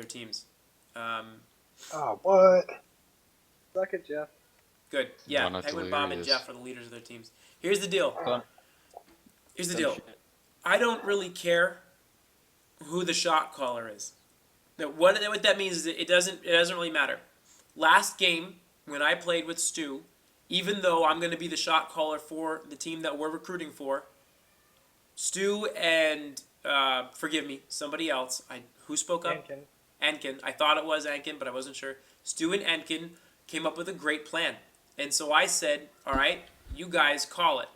their teams. Oh, what? Suck it, Jeff. Good. Yeah, Well, that's Penguin Bob and hilarious. Jeff are the leaders of their teams. Here's the deal. Done. Here's the Done deal. shit. I don't really care who the shot caller is. Now, what that means is it doesn't really matter. Last game when I played with Stu, even though I'm going to be the shot caller for the team that we're recruiting for, Stu and forgive me, somebody else. Who spoke up? Ankin. I thought it was Ankin, but I wasn't sure. Stu and Ankin came up with a great plan. And so I said, all right, you guys call it.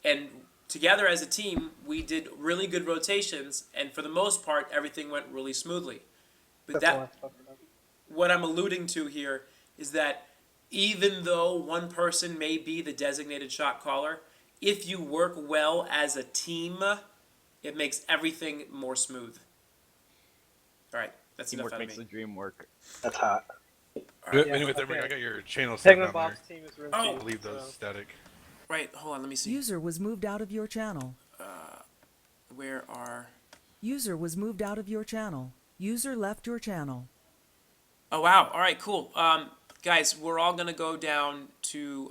And together as a team, we did really good rotations, and for the most part, everything went really smoothly. But what I'm alluding to here is that even though one person may be the designated shot caller, if you work well as a team, it makes everything more smooth. All right, that's enough Teamwork out of makes me. the dream work. That's hot. But Yeah, anyway, okay. I got your channel set Penguin down Bob's there. team is room Oh. two. I'll leave those so- static. Right, hold on, let me see. User was moved out of your channel. Where are... User was moved out of your channel. User left your channel. Oh, wow. All right, cool. Guys, we're all going to go down to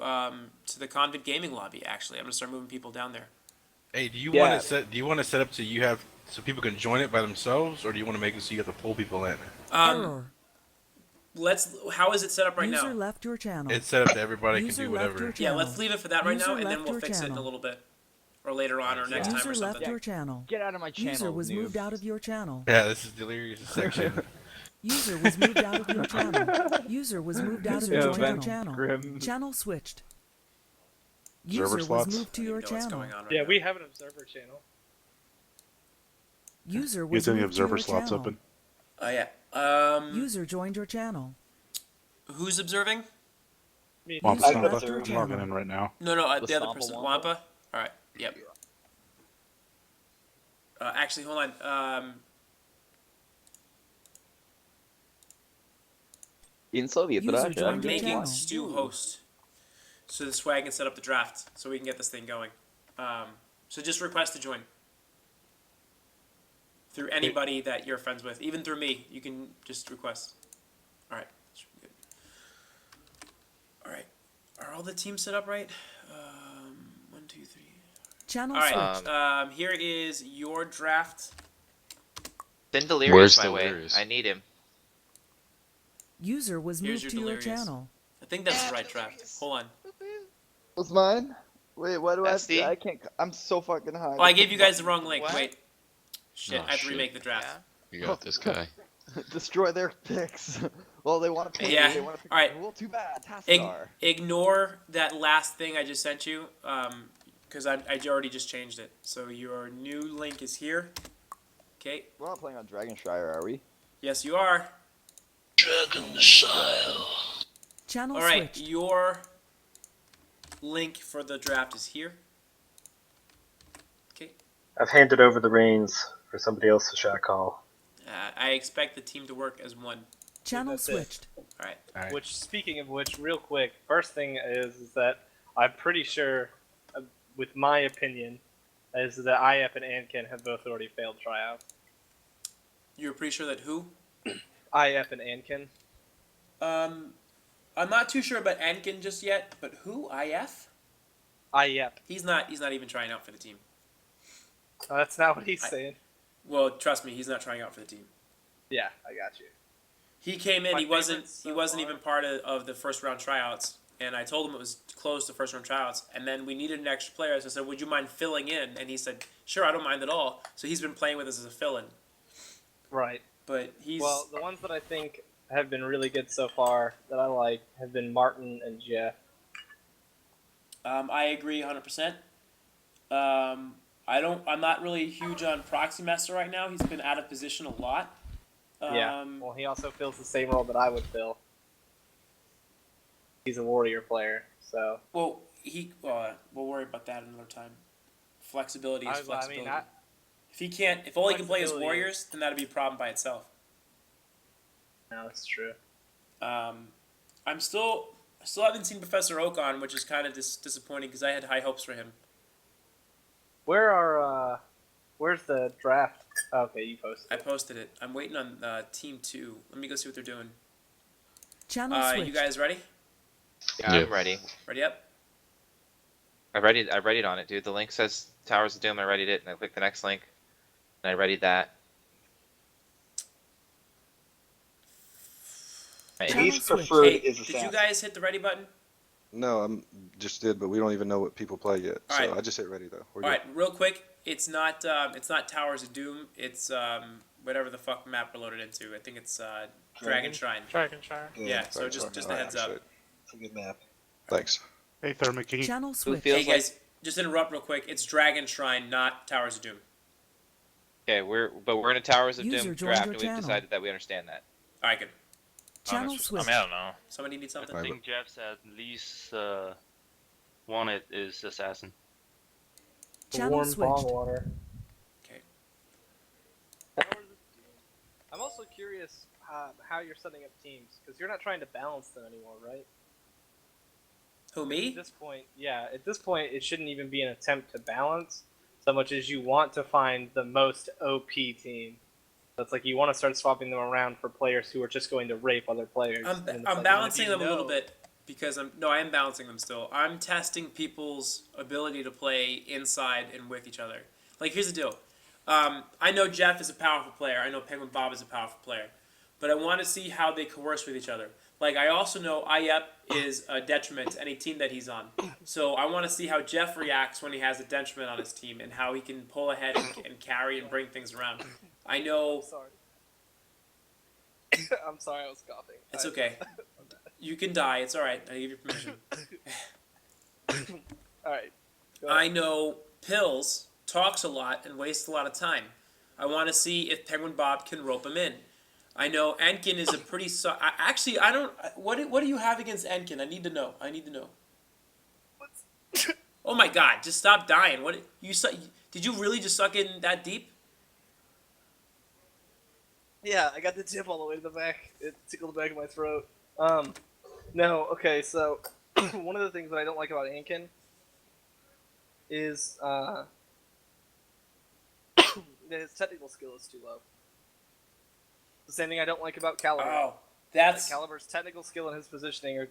the Convid Gaming Lobby, actually. I'm going to start moving people down there. Hey, do you Yeah. want to set? Do you want to set up so people can join it by themselves, or do you want to make it so you have to pull people in? Error. How is it set up right User now? left your channel. It's set up to everybody User can do left whatever. your Yeah, channel. let's leave it for that right now, User and then left we'll your fix it in a channel. little bit. Or later on, or next time User or left something. your channel. Get out of my channel. User was noob. moved out of your channel. Yeah, this is delirious section. User was moved out of your channel. User was moved out of Yeah, your Ben channel. Grimm. Channel switched. Observer User was slots? moved to I don't your even know what's channel. going on right Yeah, now. we have an observer channel. User was Using the moved to observer your slots channel. open. Oh, yeah. User joined your channel. Who's observing? Me Wampa User Stompa. left your I'm channel. logging in right now. No, The the other Stompa person. Wampa? Wampa? All right, yep. Actually, hold on. In Soviet User Russia. joined I'm your making channel. Stu host. So this way I can set up the draft, so we can get this thing going. So just request to join. Through anybody that you're friends with. Even through me, you can just request. Alright, should be good. Alright, are all the teams set up right? 1, 2, 3. Channel Alright, switched. here is your draft. Where's Send Delirious my way. Delirious? I need him. User was Here's moved your to your Delirious. channel. I think that's the right draft. Hold on. What's mine? Wait, what do I have That's the- to? I can't. I'm so fucking high. Oh, I gave you guys the wrong link. What? Wait. Shit, Oh, I have to shit. remake the draft. Yeah. You got this guy. Destroy their picks. Well, they want to pick. Yeah, They want to pick. alright. Well, too bad. Ig- Tassadar. ignore that last thing I just sent you, because I already just changed it. So your new link is here. Okay. We're not playing on Dragonshire, are we? Yes, you are. Channel All right. switched. Your link for the draft is here. Okay. I've handed over the reins for somebody else to shot call. I expect the team to work as one. Channel That's it. switched. All right. All right. Which, speaking of which, real quick, first thing is that I'm pretty sure, with my opinion, is that IF and Ankin have both already failed tryouts. You're pretty sure that who? IF and Ankin. I'm not too sure about Ankin just yet, but who? IF? IF. He's not even trying out for the team. Oh, that's not what he's saying. Well, trust me, he's not trying out for the team. Yeah, I got you. He came in. My He wasn't. favorite so He wasn't far. even part of the first round tryouts. And I told him it was closed to first round tryouts. And then we needed an extra player. So I said, "Would you mind filling in?" And he said, "Sure, I don't mind at all." So he's been playing with us as a fill-in. Right. But he's Well, the ones that I think have been really good so far that I like have been Martin and Jeff. I agree 100%. I'm not really huge on Proxy Master right now. He's been out of position a lot. Yeah. Well, he also fills the same role that I would fill. He's a warrior player, so. Well, we'll worry about that another time. Flexibility is flexibility. If all he can play is Flexibility Warriors, then that'd be a problem by itself. No, that's true. I still haven't seen Professor Oak on, which is kind of disappointing because I had high hopes for him. Where's the draft Okay, you posted. I posted it. I'm waiting on Team 2. Let me go see what they're doing. Channel You switched. guys ready? Yeah, I'm ready. Ready up? I readied on it, dude. The link says Towers of Doom. I readied it, and I clicked the next link, and I readied that. Right. Channel Least switch. preferred Hey, is did assassin. you guys hit the ready button? No, I'm just did, but we don't even know what people play yet. All So right. I just hit ready though. We're All good. right, real quick. It's not Towers of Doom. It's whatever the fuck map we're loaded into. I think it's Dragon Shrine. Dragonshire. Yeah. So just a Alright, heads up. shit. It's a good map. Thanks. Hey, Thermic, can you Channel Who switch. feels Hey guys, just interrupt real quick. It's Dragon Shrine, not Towers of Doom. Okay, we're in a Towers of User Doom joined draft, your and we've channel. decided that we understand that. All right, good. Channel I switch. mean, I don't know. Somebody need something? Right, I think Jeff said least wanted is assassin. Channel Warm switched. bong water. Okay. I'm also curious how you're setting up teams, because you're not trying to balance them anymore, right? Who, At me? this point, yeah. At this point, it shouldn't even be an attempt to balance, so much as you want to find the most OP team. So it's like you want to start swapping them around for players who are just going to rape other players. I'm And it's I'm like, balancing even if them you a little know- bit because I am balancing them still. I'm testing people's ability to play inside and with each other. Like, here's the deal. I know Jeff is a powerful player. I know Penguin Bob is a powerful player. But I want to see how they coerce with each other. Like, I also know IEP is a detriment to any team that he's on. So I want to see how Jeff reacts when he has a detriment on his team and how he can pull ahead and carry and bring things around. I know... Sorry. I'm sorry, I was coughing. It's okay. You can die. It's all right. I give you permission. All right. Go I ahead. know Pills talks a lot and wastes a lot of time. I want to see if Penguin Bob can rope him in. I know Enkin is a pretty. Actually, I don't. What do you have against Enkin? I need to know. Oh my God! Just stop dying. What you did you really just suck in that deep? Yeah, I got the tip all the way to the back. It tickled the back of my throat. No, okay, so one of the things that I don't like about Ankin is that his technical skill is too low. The same thing I don't like about Caliber. Oh, that's Caliber's technical skill and his positioning are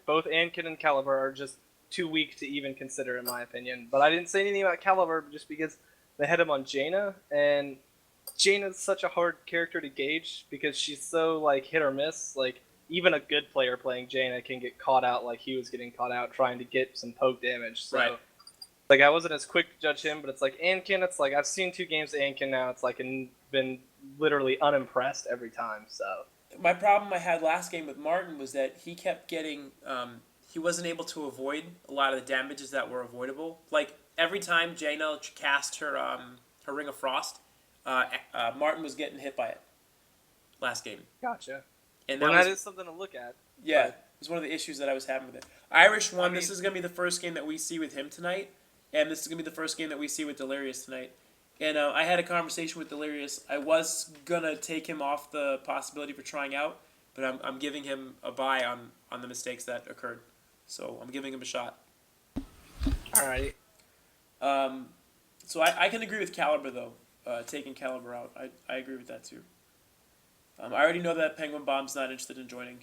both Ankin and Caliber are just too weak to even consider, in my opinion. But I didn't say anything about Caliber just because they had him on Jaina, and Jaina's such a hard character to gauge because she's so like hit or miss. Like even a good player playing Jaina can get caught out like he was getting caught out trying to get some poke damage. So Right. like I wasn't as quick to judge him, but it's like Ankin, it's like I've seen 2 games of Ankin now, it's like and been literally unimpressed every time, so my problem I had last game with Martin was that he kept getting he wasn't able to avoid a lot of the damages that were avoidable. Like every time Jaina cast her her Ring of Frost, Martin was getting hit by it last game, gotcha. and Well, that that was is something to look at. yeah, but- it was one of the issues that I was having with it. Irish won. I mean- This is gonna be the first game that we see with him tonight, and this is gonna be the first game that we see with Delirious tonight. And I had a conversation with Delirious. I was gonna take him off the possibility for trying out, but I'm giving him a bye on the mistakes that occurred. So I'm giving him a shot. Alright. So I can agree with Caliber though, taking Caliber out. I agree with that too. I already know that Penguin Bomb's not interested in joining,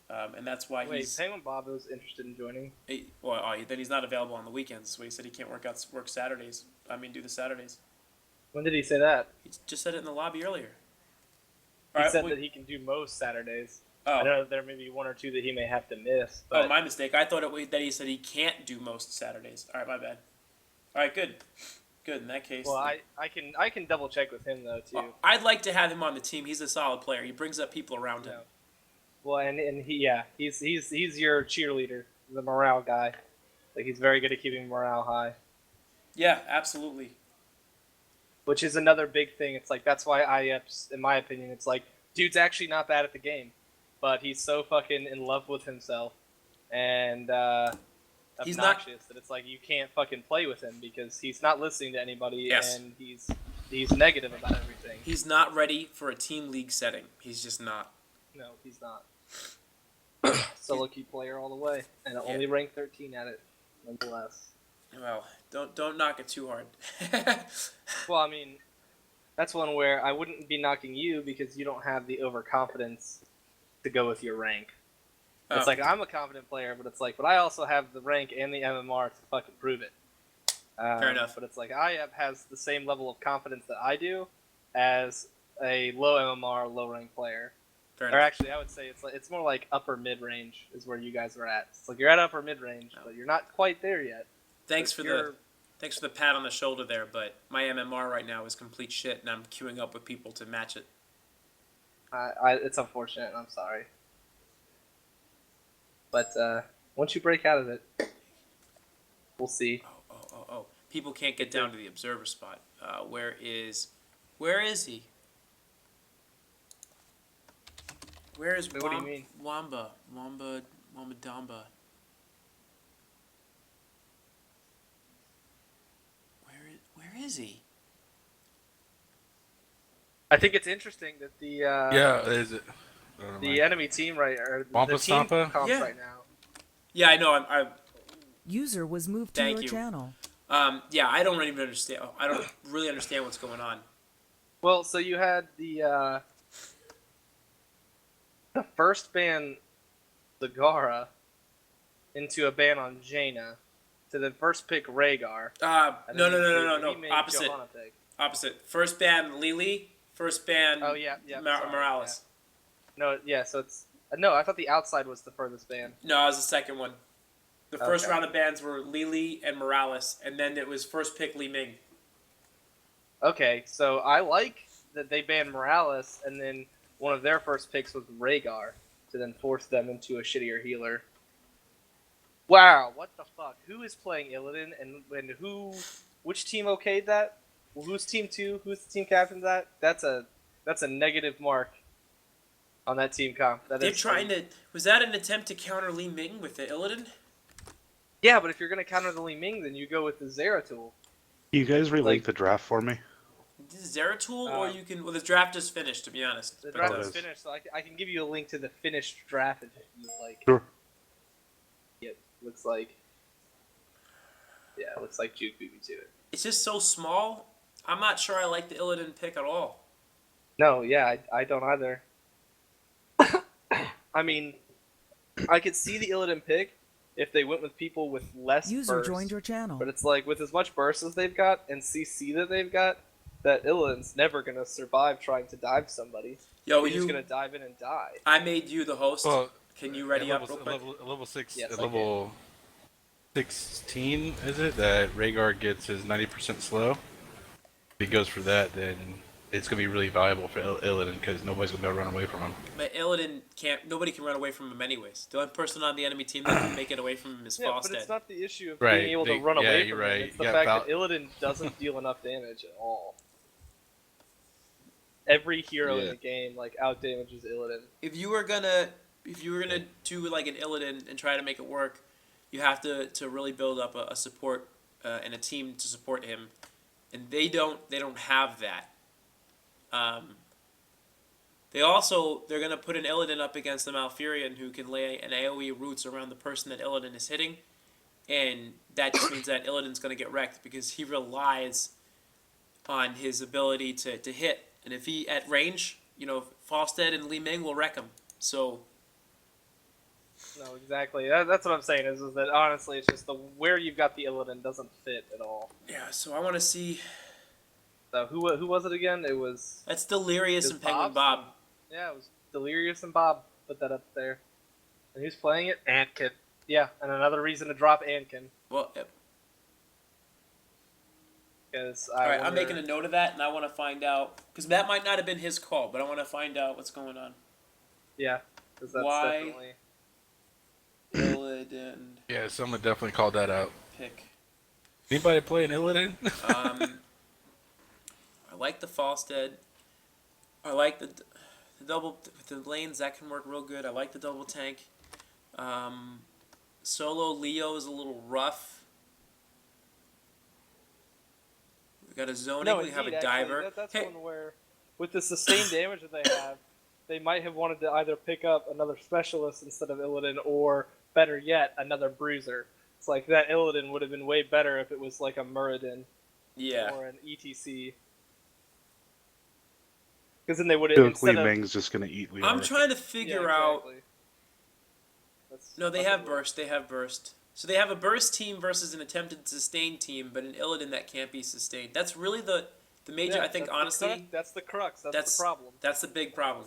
and that's why Wait, he's Penguin Bob was interested in joining. then he's not available on the weekends. So he said he can't work Saturdays. Do the Saturdays. When did he say that? He just said it in the lobby earlier. He said that he can do most Saturdays. I know there may be 1 or 2 that he may have to miss. But my mistake. I thought that he said he can't do most Saturdays. All right, my bad. All right, good. In that case. well, I can double check with him though too. Well, I'd like to have him on the team. He's a solid player. He brings up people around him. Yeah. Well, and he's your cheerleader, the morale guy. Like he's very good at keeping morale high, Yeah, absolutely. which is another big thing. It's like that's why IEPs, in my opinion, it's like dude's actually not bad at the game, but he's so fucking in love with himself and He's not- obnoxious that it's like you can't fucking play with him because he's not listening to anybody Yes. and he's negative about everything. He's not ready for a team league setting. He's just not. No, he's not. Solo queue player all the way, and only rank 13 at it, nonetheless. Well, don't knock it too hard. Well, I mean, that's one where I wouldn't be knocking you because you don't have the overconfidence to go with your rank. It's Oh. like I'm a confident player, but it's like, but I also have the rank and the MMR to fucking prove it. Fair enough. But it's like Ayab has the same level of confidence that I do as a low MMR, low rank player. Fair Or enough. actually, I would say it's more like upper mid range is where you guys are at. It's like you're at upper mid range, but you're not quite there yet. Thanks But for the pat on the shoulder there, but my MMR right now is complete shit, and I'm queuing up with people to match it. It's unfortunate. I'm sorry. But once you break out of it, we'll see. Oh. People can't get down to the observer spot. Where is he? Where is Wait, what do you mean? Wamba Damba? Where is he? I think it's interesting that the Yeah, is it? the enemy team or the Wampa team Stampa? comps Yeah. right now. Yeah, I know. I'm User was moved to Thank your you. channel. yeah, I don't even understand. I don't really understand what's going on. Well, so you had the first ban Zagara into a ban on Jaina, to then first pick Rhaegar. And No. then the remake Opposite. Johanna pick. Opposite. First ban Lily. First ban. Oh yeah. Sorry, Morales. yeah. No, yeah. So it's no. I thought the outside was the furthest ban. No, it was the second one. The first Okay. round of bans were Lily and Morales, and then it was first pick Li Ming. Okay, so I like that they banned Morales, and then one of their first picks was Rhaegar to then force them into a shittier healer. Wow, what the fuck? Who is playing Illidan, and who? Which team okayed that? Well, who's team 2? Who's the team captain? That's a negative mark on that team comp. They're trying to. Was that an attempt to counter Li Ming with the Illidan? Yeah, but if you're gonna counter the Li Ming, then you go with the Zeratul. You guys relink Like- the draft for me? This is Zeratul, or Um, you can. Well, the draft is finished, to be honest. The But, draft it is is. finished, so I can give you a link to the finished draft if you like. Sure. It looks like. Yeah, it looks like Juke beat me to it. it's just so small. I'm not sure I like the Illidan pick at all. No, yeah, I don't either. I mean, I could see the Illidan pick if they went with people with less User burst. joined your channel. But it's like, with as much burst as they've got and CC that they've got, that Illidan's never going to survive trying to dive somebody. Yo, He's just going to dive in and die. I made you the host. Well, Can you ready at up real quick? level 6, Yes, at I level 16, is it? That Rhaegar gets his 90% slow. If he goes for that, then it's going to be really valuable for Illidan because nobody's going to be able to run away from him. But Illidan can't. Nobody can run away from him anyways. The only person on the enemy team that can make it away from him is Yeah, but Falstead. it's not the issue of Right, being able to they- run yeah, away you're from him. right. It's the You fact got that Illidan doesn't deal enough damage at all. Every hero in Yeah. the game out damages Illidan. If you were gonna do like an Illidan and try to make it work, you have to really build up a support and a team to support him, and they don't have that. They're gonna put an Illidan up against the Malfurion who can lay an AoE roots around the person that Illidan is hitting, and that just means that Illidan's gonna get wrecked because he relies on his ability to hit, and if he at range, Falstead and Li Ming will wreck him. So No, exactly. That's what I'm saying. Is that honestly, it's just where you've got the Illidan doesn't fit at all. yeah, so I want to see. So who was it again? It was. That's Delirious Is and Penguin Bob's- Bob. Yeah, it was Delirious and Bob. Put that up there. And who's playing it? Antkin. Yeah, and another reason to drop Antkin. Well, Because all right, I'm making a note of that, and I want to find out because that might not have been his call, but I want to find out what's going on. Yeah, because that's Why? definitely. Illidan Yeah, someone definitely called that out. pick. Anybody play an Illidan? I like the Falstead. I like the double with the lanes that can work real good. I like the double tank. Solo Leo is a little rough. We got a zoning. No, we have indeed, a actually, diver. that's Hey, one where, with the sustained damage that they have, they might have wanted to either pick up another specialist instead of Illidan, or better yet, another bruiser. It's like that Illidan would have been way better if it was like a Muradin yeah. or an ETC. Because then they would have Typically, instead of Ming's just gonna eat Lior. I'm trying to yeah, figure out. exactly. No, they That's have what it was. burst. They have burst. So they have a burst team versus an attempted sustain team, but an Illidan that can't be sustained. That's really the major. Yeah, I think that's the honestly, crux- that's the crux. That's that's- the problem. that's the big problem.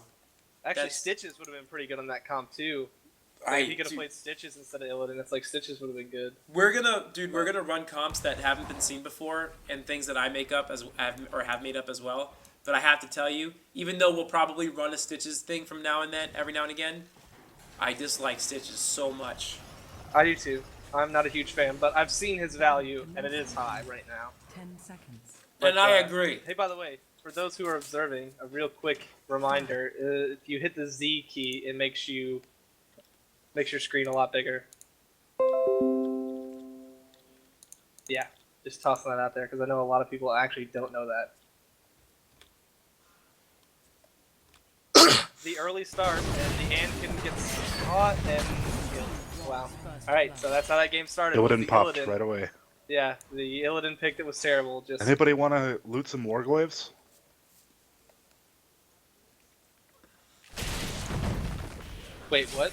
Actually, that's- Stitches would have been pretty good on that comp too. Like, he could have dude, played Stitches instead of Illidan. It's like Stitches would have been good. We're gonna run comps that haven't been seen before and things that I make up have made up as well. But I have to tell you, even though we'll probably run a Stitches thing from now and then, every now and again, I dislike Stitches so much. I do too. I'm not a huge fan, but I've seen his value, and it is high right now. 10 seconds. And I agree. Hey, by the way, for those who are observing, a real quick reminder: if you hit the Z key, it makes your screen a lot bigger. Yeah, just tossing that out there because I know a lot of people actually don't know that. The early start and the Anakin gets caught and killed. Wow. All right, so that's how that game started. was Illidan the popped Illidan. right away. Yeah, the Illidan pick that was terrible. Just Anybody want to loot some Warglaves? wait, what?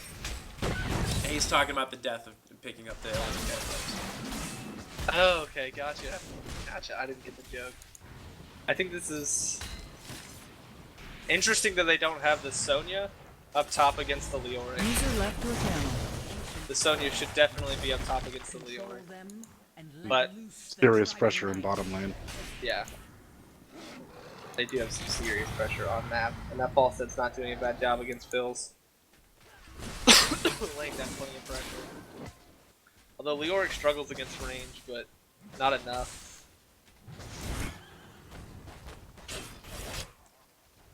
And he's talking about the death of picking up the Illidan death. Oh, okay, gotcha. Gotcha. I didn't get the joke. I think this is interesting that they don't have the Sonya up top against the Leoric. User left your channel. The Sonya should definitely be up top against the Control Leoric. them and let But- loose the Serious dragon pressure in knight. bottom lane. Yeah. They do have some serious pressure on map, and that ball set's not doing a bad job against Phil's. Laying down plenty of pressure. Although Leoric struggles against range, but not enough.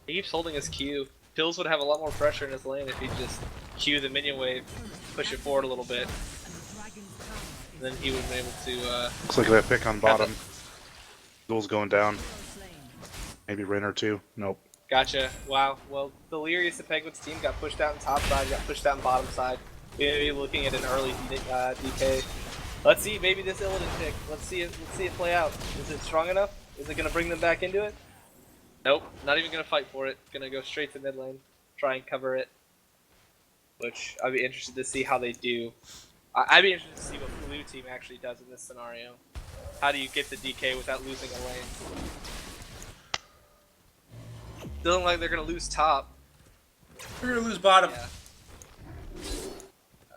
He keeps holding his Q. Pills would have a lot more pressure in his lane if he just Q the minion wave, push it forward a little bit, And the dragon's power is then he would have been able to. Looks like that pick on bottom. Duel's going down. slain. Maybe Rain or two. Nope. Gotcha. Wow. Well, Delirious and Penguin's team got pushed out in top side, got pushed out in bottom side. We may be looking at an early DK. Let's see. Maybe this Illidan pick. Let's see it play out. Is it strong enough? Is it gonna bring them back into it? Nope. Not even gonna fight for it. Gonna go straight to mid lane. Try and cover it. Which I'd be interested to see how they do. I'd be interested to see what the blue team actually does in this scenario. How do you get the DK without losing a lane? Doesn't look like they're gonna lose top. We're gonna lose bottom. Yeah.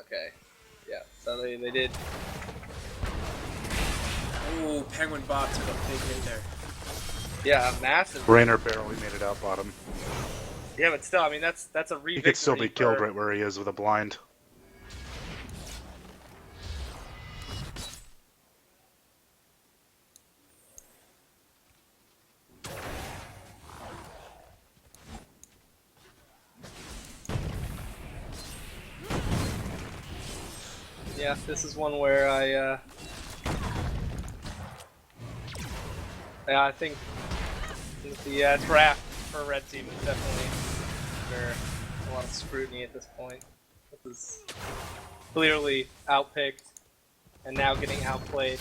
Okay. Yeah. So they did. Ooh, Penguin Bob took a big hit there. Yeah, massive. Rainer barely made it out bottom. Yeah, but still, I mean that's a He could still be re-victory killed for- right where he is with a blind. Yeah, this is one where yeah, I think the draft for red team is definitely under a lot of scrutiny at this point. This is clearly outpicked and now getting outplayed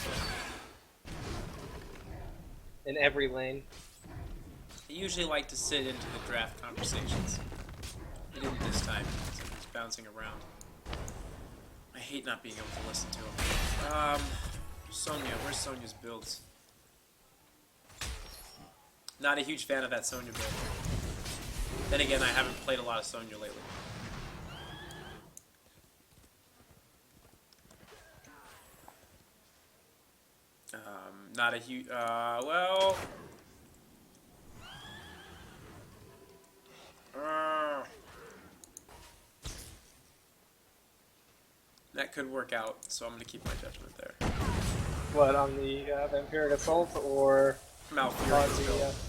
in every lane. I usually like to sit into the draft conversations. He didn't this time, so he's bouncing around. I hate not being able to listen to him. Sonya, where's Sonya's builds? Not a huge fan of that Sonya build. Then again, I haven't played a lot of Sonya lately. Not a huge, well... that could work out, so I'm going to keep my judgment there. What, on the Vampiric Assault or on Malfurious the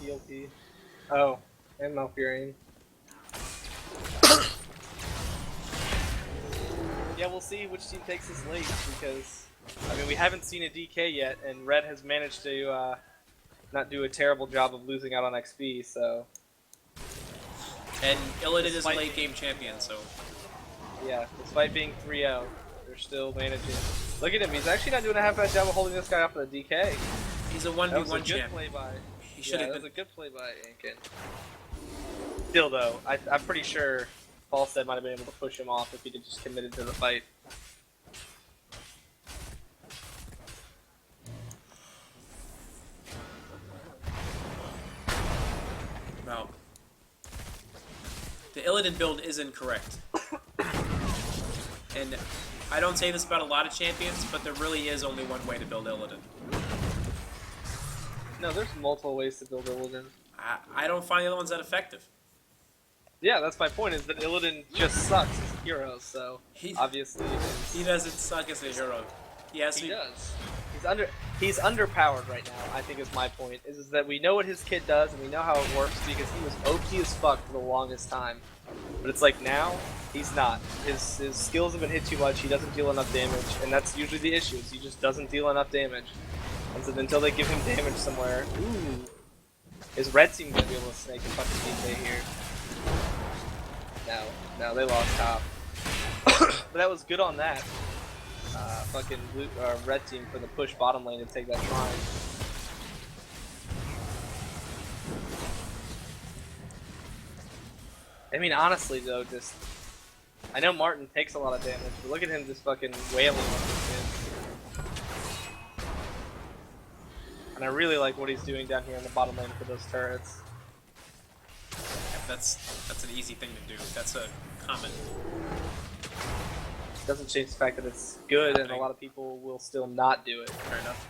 build. PLP? Oh, and Malfurion. Yeah, we'll see which team takes this late because, I mean, we haven't seen a DK yet, and Red has managed to not do a terrible job of losing out on XP, so And Illidan is a Despite- late game champion, so yeah, despite being 3-0, they're still managing. Look at him, he's actually not doing a half bad job of holding this guy off of the DK. he's a That was a 1v1 good champ. play by. He should Yeah, have that was been. a good play by Ankin. Still though, I'm pretty sure Falstead might have been able to push him off if he'd just committed to the fight. Well, the Illidan build is incorrect. And I don't say this about a lot of champions, but there really is only one way to build Illidan. No, there's multiple ways to build Illidan. I don't find the other ones that effective. Yeah, that's my point, is that Illidan just sucks as a hero, so obviously he doesn't suck as a hero. Yes, he does. He's underpowered right now, I think is my point, is that we know what his kit does and we know how it works because he was OP as fuck for the longest time. But it's like now, he's not. His skills have been hit too much, he doesn't deal enough damage, and that's usually the issue, is he just doesn't deal enough damage. And so until they give him damage somewhere, ooh, is red team gonna be able to snake a fucking DK here? No, they lost top. But that was good on that. Fucking blue, red team for the push bottom lane to take that shrine. I mean, honestly though, just I know Martin takes a lot of damage, but look at him just fucking wailing on this kid. And I really like what he's doing down here in the bottom lane for those turrets. That's an easy thing to do. That's a comment. Doesn't change the fact that it's good, and a lot of people will still not do it. Fair enough.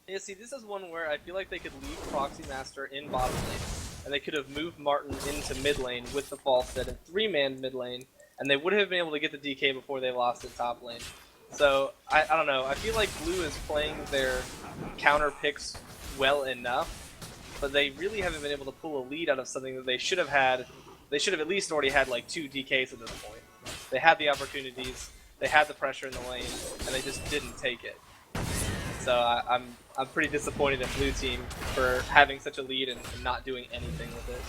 Yeah, see, this is one where I feel like they could leave Proxy Master in bottom lane, and they could have moved Martin into mid lane with the Falstead and 3-man mid lane, and they would have been able to get the DK before they lost it top lane. So, I don't know, I feel like Blue is playing their counter picks well enough, but they really haven't been able to pull a lead out of something that they should have had. They should have at least already had like 2 DKs at this point. They had the opportunities, they had the pressure in the lane, and they just didn't take it. So I'm pretty disappointed in Blue Team for having such a lead and not doing anything with it.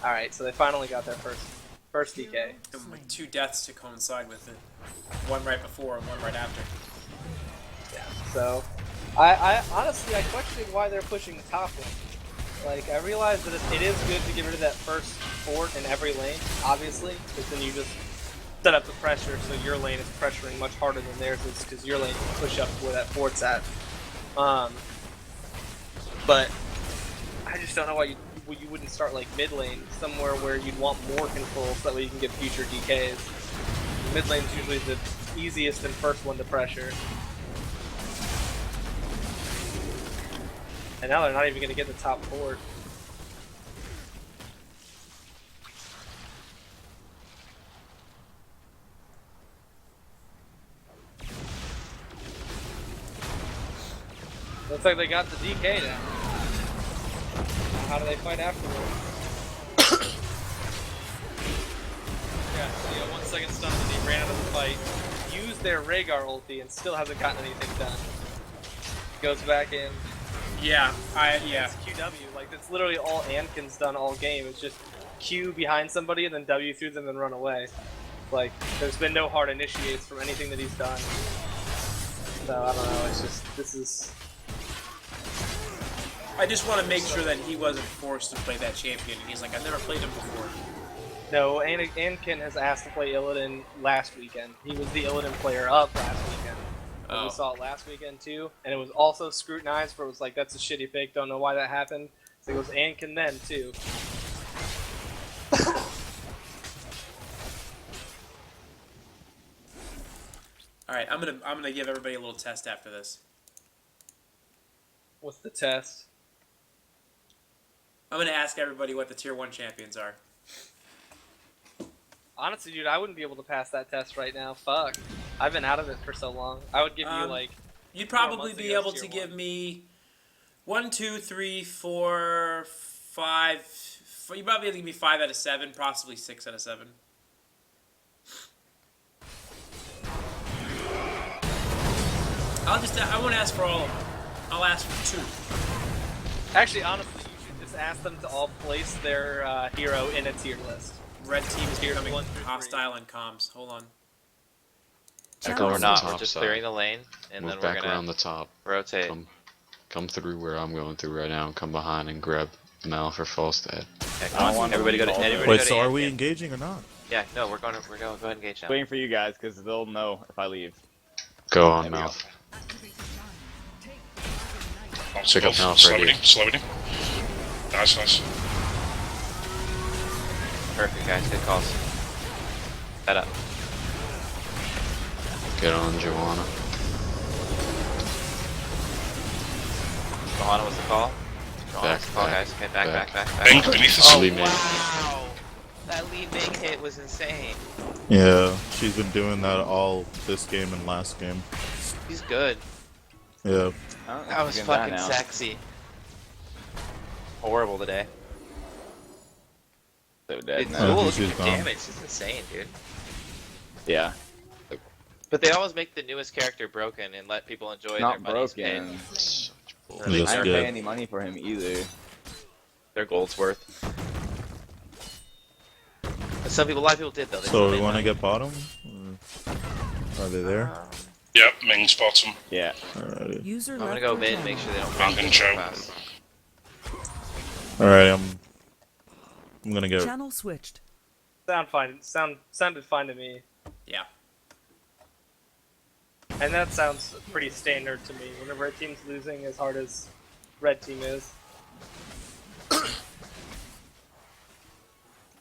Alright, so they finally got their first DK. And with 2 deaths to coincide with it. One right before and one right after. Yeah, so I honestly I questioned why they're pushing top lane. Like, I realized that it is good to get rid of that first fort in every lane, obviously, because then you just set up the pressure so your lane is pressuring much harder than theirs is, because your lane can push up to where that fort's at. But I just don't know why you wouldn't start like mid lane, somewhere where you'd want more control so that way you can get future DKs. Mid lane's usually the easiest and first one to pressure. And now they're not even going to get the top fort. Looks like they got the DK now. How do they fight afterwards? Yeah, so you got 1 second stun and he ran out of the fight. Used their Rhaegar ulti and still hasn't gotten anything done. Goes back in. Yeah, It's QW, like that's literally all Ankin's done all game. It's just Q behind somebody and then W through them and run away. Like, there's been no hard initiates from anything that he's done. So, I don't know, it's just, this is... I just want to make sure that he wasn't forced to play that champion, and he's like, I've never played him before. No, Ankin has asked to play Illidan last weekend. He was the Illidan player up last weekend. Oh. We saw it last weekend too, and it was also scrutinized where it was like, that's a shitty pick, don't know why that happened. So it was Ankin then too. Alright, I'm gonna give everybody a little test after this. What's the test? I'm gonna ask everybody what the tier 1 champions are. Honestly, dude, I wouldn't be able to pass that test right now. Fuck. I've been out of it for so long. I would give you like... You'd probably be able to give me 1, 2, 3, 4, 5... You'd probably be able to give me 5 out of 7, possibly 6 out of 7. I won't ask for all of them. I'll ask for 2. Actually, honestly, you should just ask them to all place their hero in a tier list. Red team is Tier becoming 1 through 3. hostile in comms. Hold on. Channel No, we're not. switched. We're just clearing the lane, and Move then we're back gonna around the top. rotate. Come through where I'm going through right now and come behind and grab Mel for Falstad. Okay, come on. Everybody go to. Everybody Wait, go to so are Ant we Camp. engaging or not? Yeah, no, we're going. Go ahead and engage now. Waiting for you guys because they'll know if I leave. Go on, Mouth. Pick up Mouth right here. Slow. Nice. Perfect, guys. Good calls. Set up. Get on, Joanna. Johanna was the call. Johanna was the call, Back. guys. Okay, back. Bang beneath the Lee Ming. Wow! That Lee Ming hit was insane. Yeah, she's been doing that all this game and last game. He's good. Yeah. That was fucking sexy. Horrible today. So dead It's now. cool. Yeah, Look at she's your gone. damage. It's insane, dude. Yeah. But they always make the newest character broken and let people enjoy Not their money's broken. paid. Such bull. They Just I nerf didn't good. pay any money for him either. their gold's worth. But a lot of people did though. They So still we made want to money. get bottom? Or are they there? Yep, Ming's bottom. Yeah. Alrighty. User I'm left gonna go your mid, channel. make sure they don't I'm break gonna too choke. fast. Alright, I'm gonna go. Channel switched. Sounded fine to me. Yeah. And that sounds pretty standard to me. Whenever a team's losing as hard as red team is.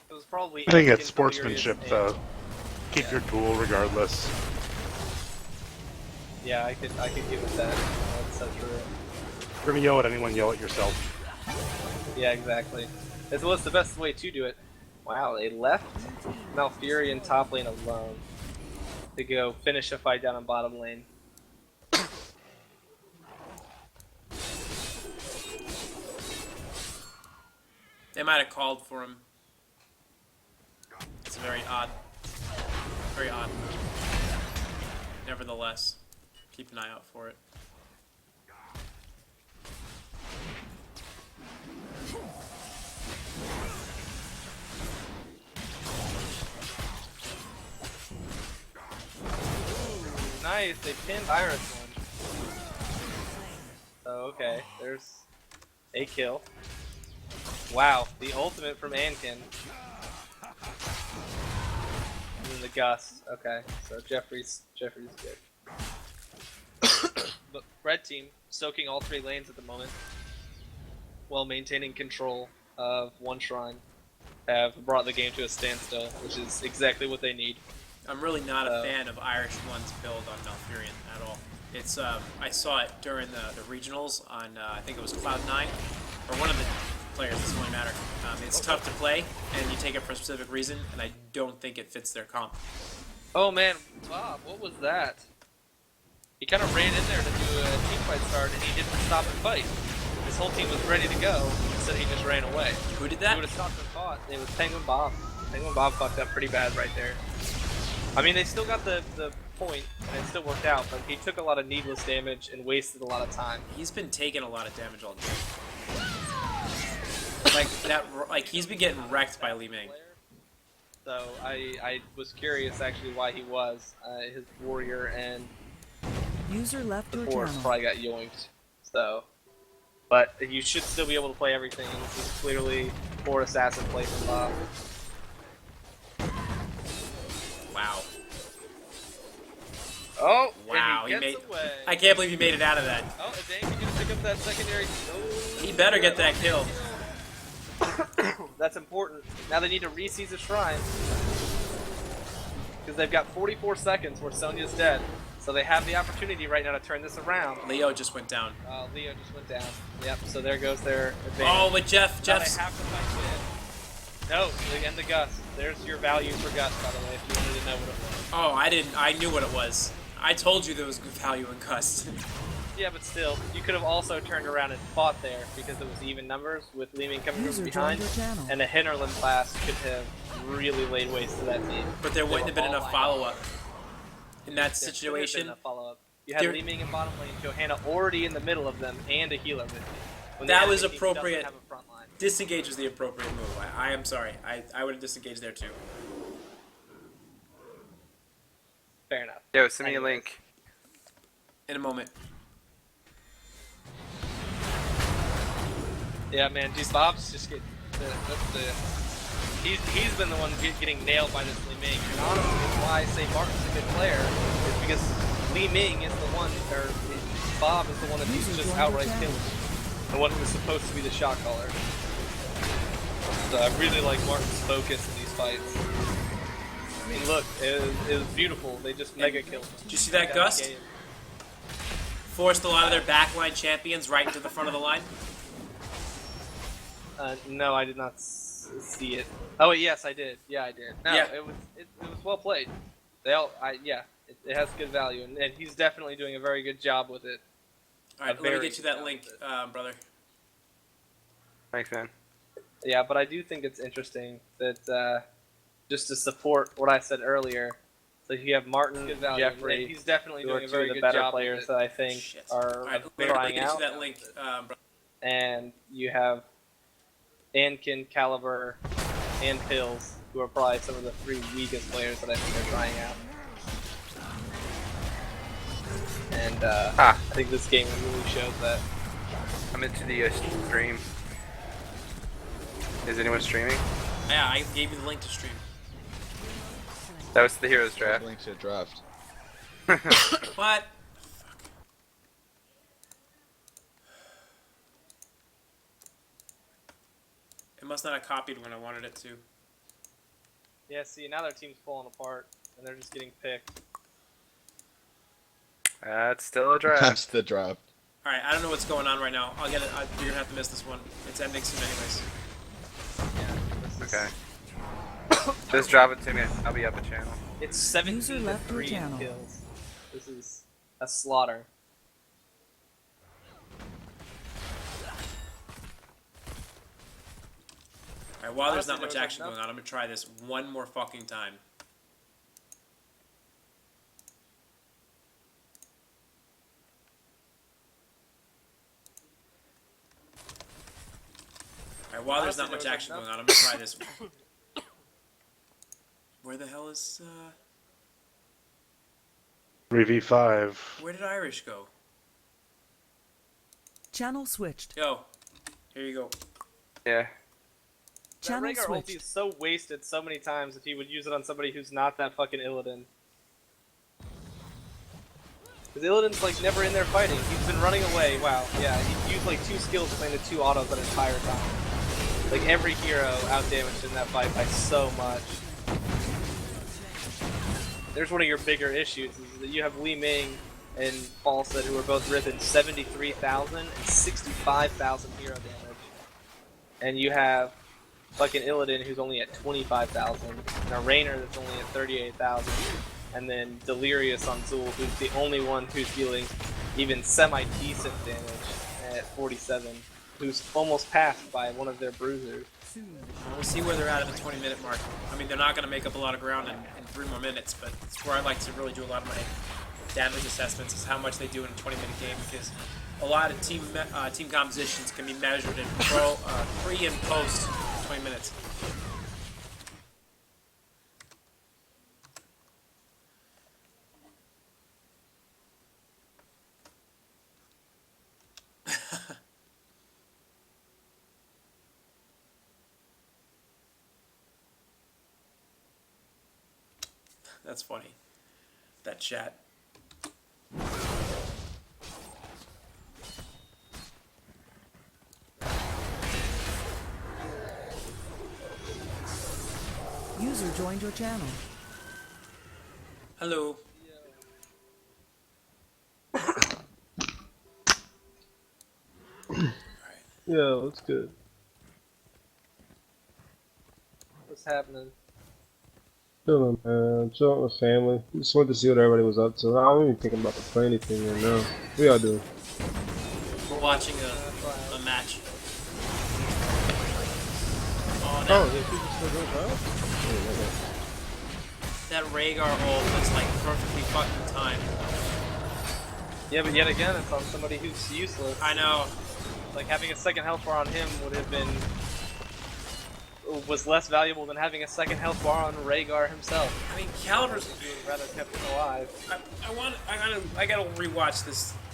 It was probably. I think it's Anakin, sportsmanship, Delirious, though. and- Keep your cool regardless. Yeah, I could give it that. That's so true. If you're gonna yell at anyone, yell at yourself. Yeah, exactly. As well as the best way to do it. Wow, they left Malfurion top lane alone to go finish a fight down in bottom lane. They might have called for him. It's very odd move. Nevertheless, keep an eye out for it. Nice, they pinned Iris one. So okay, there's a kill. Wow, the ultimate from Anakin. And then the gust. Okay, so Jeffrey's good. But red team soaking all three lanes at the moment, while maintaining control of one shrine, have brought the game to a standstill, which is exactly what they need. I'm really not a fan of Irish One's build on Malfurion at all. It's I saw it during the regionals on I think it was Cloud9, or one of the players. It doesn't really matter. It's tough to play, and you take it for a specific reason, and I don't think it fits their comp. Oh man, Bob, what was that? He kind of ran in there to do a team fight start, and he didn't stop and fight. His whole team was ready to go, instead he just ran away. Who did If he that? would have stopped and fought, it was Penguin Bob. Penguin Bob fucked up pretty bad right there. I mean, they still got the point, and it still worked out, but he took a lot of needless damage and wasted a lot of time. He's been taking a lot of damage all game. Like he's been getting wrecked by Li Ming. So I was curious actually why he was. His warrior and User left the your force channel. probably got yoinked. So, but you should still be able to play everything. This is clearly poor assassin play from Bob. Wow. Oh, Wow, and he he gets made- away. I can't believe he made it out of that. Oh, and Dane, you gonna pick up that secondary? Oh, He better get that kill. That's important. Now they need to re-seize the shrine. Because they've got 44 seconds where Sonya's dead. So they have the opportunity right now to turn this around. Leo just went down. Leo just went down. Yep, so there goes their advantage. Oh, but Now Jeff's. they have to fight win. No, they end the Gust. There's your value for Gust, by the way, if you wanted to know what it was. Oh, I didn't. I knew what it was. I told you there was good value in Gust. Yeah, but still, you could have also turned around and fought there because it was even numbers with Li Ming coming User from joined behind, your channel. and the Hinterland class could have really laid waste to that team. But there wouldn't have been enough follow-up in that There should have been situation. a follow-up. You had There- Li Ming in bottom lane, Johanna already in the middle of them, and a healer with you. When the That enemy was team doesn't appropriate. have a front line. Disengage was the appropriate move. I am sorry. I would have disengaged there too. Fair enough. Yo, send me a link. In a moment. Yeah, man, dude, Bob's just getting he's been the one getting nailed by this Li Ming. And honestly, that's why I say Martin's a good player, is because Li Ming is the one, or Bob is the one that he's just outright killing. The one who was supposed to be the shot caller. So I really like Martin's focus in these fights. I mean, look, it was beautiful. They just mega killed him. Did you see that gust? Forced a lot of their backline champions right into the front of the line. No, I did not see it. Oh, yes, I did. Yeah, I did. No, Yeah. it was well played. They all, it has good value, and he's definitely doing a very good job with it. All right, let me get you that link, brother. Thanks, man. Yeah, but I do think it's interesting that just to support what I said earlier, so you have Martin, Jeffrey, and he's definitely who doing are a two very of the good better job players with that I think Shit. are All right, let me trying get you out. that link, brother. And you have Ankin, Caliber, and Pills, who are probably some of the three weakest players that I think are trying out. And I think this game really shows that. I'm into the stream. Is anyone streaming? Yeah, I gave you the link to stream. That was the Heroes draft. Link to draft. What? It must not have copied when I wanted it to. Yeah, see, now their team's falling apart, and they're just getting picked. That's still a draft. That's the draft. All right, I don't know what's going on right now. I'll get it. You're gonna have to miss this one. It's ending soon, anyways. Okay. Just drop it to me. I'll be up a channel. It's 17 User to left your 3 channel. kills. This is a slaughter. All right, while there's Honestly, not much there was action enough- going on, I'm gonna try this one more fucking time. All right, while there's not much Honestly, there was action enough- going on, I'm gonna try this. Where the hell is 3v5. where did Irish go? Channel switched. Yo, here you go. Yeah. That Channel Rhaegar ulti switched. is so wasted so many times if he would use it on somebody who's not that fucking Illidan. Because Illidan's like never in there fighting. He's been running away. Wow, yeah, he used like 2 skills to land 2 autos that entire time. Like every hero outdamaged in that fight by so much. There's one of your bigger issues, is that you have Li Ming and Falset who are both ripping 73,000 and 65,000 hero damage. And you have fucking Illidan who's only at 25,000, and a Raynor that's only at 38,000, and then Delirious on Zul who's the only one who's dealing even semi-decent damage at 47, who's almost passed by one of their bruisers. We'll see where they're at the 20-minute mark. I mean, they're not going to make up a lot of ground in 3 more minutes, but it's where I like to really do a lot of my damage assessments, is how much they do in a 20-minute game, because a lot of team compositions can be measured in pre and post 20 minutes. That's funny. That chat. User joined your channel. Hello. Yeah, that's good. What's happening? Chilling, man. Chilling with family. Just wanted to see what everybody was up to. I don't even thinking about to play anything right now. What y'all doing? We're watching a match. Oh, Oh, there's people still doing that? that Rhaegar ult was like perfectly fucking timed. Yeah, but yet again, it's on somebody who's useless. I know. Like having a second health bar on him would have been was less valuable than having a second health bar on Rhaegar himself. I mean, Caliber's. He would rather kept him alive. I gotta rewatch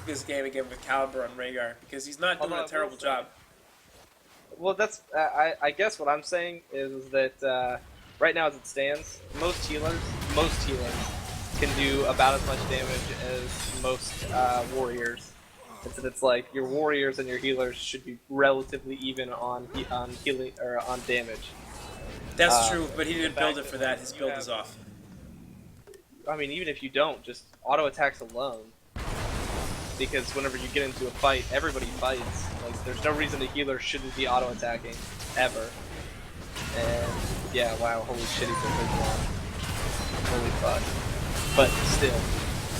this game again with Caliber on Rhaegar because he's not doing a terrible job. Well, that's I guess what I'm saying is that right now as it stands, most healers can do about as much damage as most warriors. It's like your warriors and your healers should be relatively even on healing or on damage. That's true, but he didn't build it for that. His build is off. I mean, even if you don't, just auto attacks alone. Because whenever you get into a fight, everybody fights. Like, there's no reason a healer shouldn't be auto attacking ever. And yeah, wow, holy shit, he's a big one. Holy fuck. But still,